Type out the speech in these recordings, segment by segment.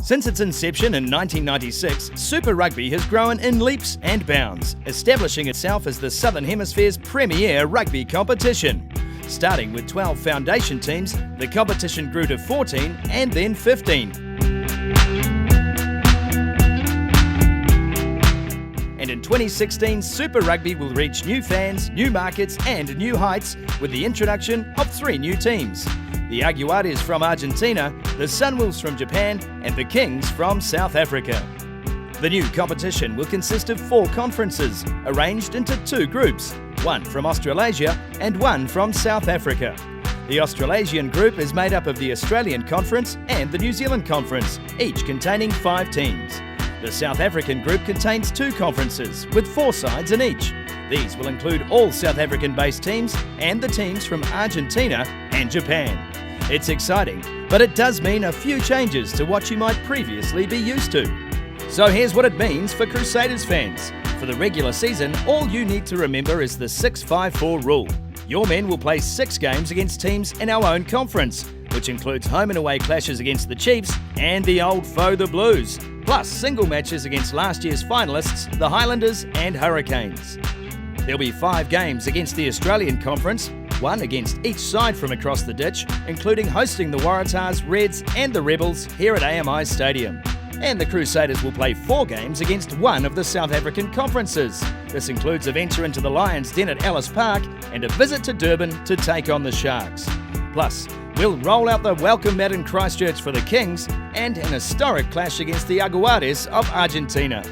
Since its inception in 1996, Super Rugby has grown in leaps and bounds, establishing itself as the Southern Hemisphere's premier rugby competition. Starting with 12 foundation teams, the competition grew to 14 and then 15. And in 2016, Super Rugby will reach new fans, new markets and new heights with the introduction of 3 new teams. The Aguares from Argentina, the Sunwolves from Japan and the Kings from South Africa. The new competition will consist of 4 conferences, arranged into 2 groups, one from Australasia and one from South Africa. The Australasian group is made up of the Australian Conference and the New Zealand Conference, each containing 5 teams. The South African group contains 2 conferences, with 4 sides in each. These will include all South African-based teams and the teams from Argentina and Japan. It's exciting, but it does mean a few changes to what you might previously be used to. So here's what it means for Crusaders fans. For the regular season, all you need to remember is the 6-5-4 rule. Your men will play 6 games against teams in our own conference, which includes home and away clashes against the Chiefs and the old foe, the Blues, plus single matches against last year's finalists, the Highlanders and Hurricanes. There'll be 5 games against the Australian Conference, 1 against each side from across the ditch, including hosting the Waratahs, Reds and the Rebels here at AMI Stadium. And the Crusaders will play 4 games against one of the South African conferences. This includes a venture into the Lions' Den at Ellis Park and a visit to Durban to take on the Sharks. Plus, we'll roll out the welcome mat in Christchurch for the Kings and an historic clash against the Aguares of Argentina.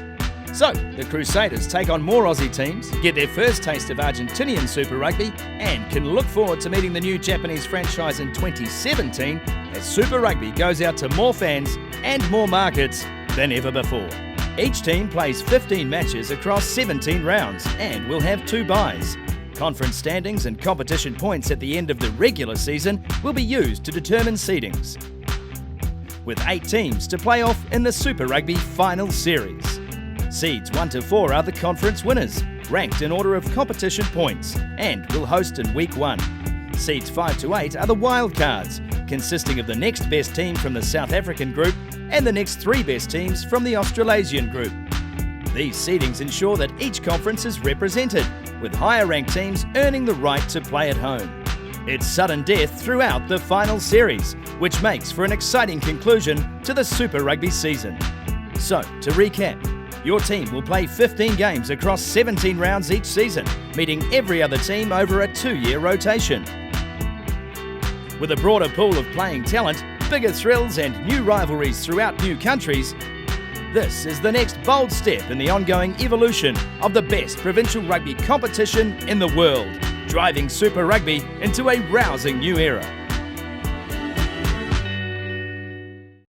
So, the Crusaders take on more Aussie teams, get their first taste of Argentinian Super Rugby, and can look forward to meeting the new Japanese franchise in 2017 as Super Rugby goes out to more fans and more markets than ever before. Each team plays 15 matches across 17 rounds and will have 2 byes. Conference standings and competition points at the end of the regular season will be used to determine seedings, with 8 teams to play off in the Super Rugby Final Series. Seeds 1 to 4 are the conference winners, ranked in order of competition points, and will host in Week 1. Seeds 5 to 8 are the wildcards, consisting of the next best team from the South African group and the next 3 best teams from the Australasian group. These seedings ensure that each conference is represented, with higher ranked teams earning the right to play at home. It's sudden death throughout the final series, which makes for an exciting conclusion to the Super Rugby season. So, to recap, your team will play 15 games across 17 rounds each season, meeting every other team over a 2-year rotation. With a broader pool of playing talent, bigger thrills and new rivalries throughout new countries, this is the next bold step in the ongoing evolution of the best provincial rugby competition in the world, driving Super Rugby into a rousing new era.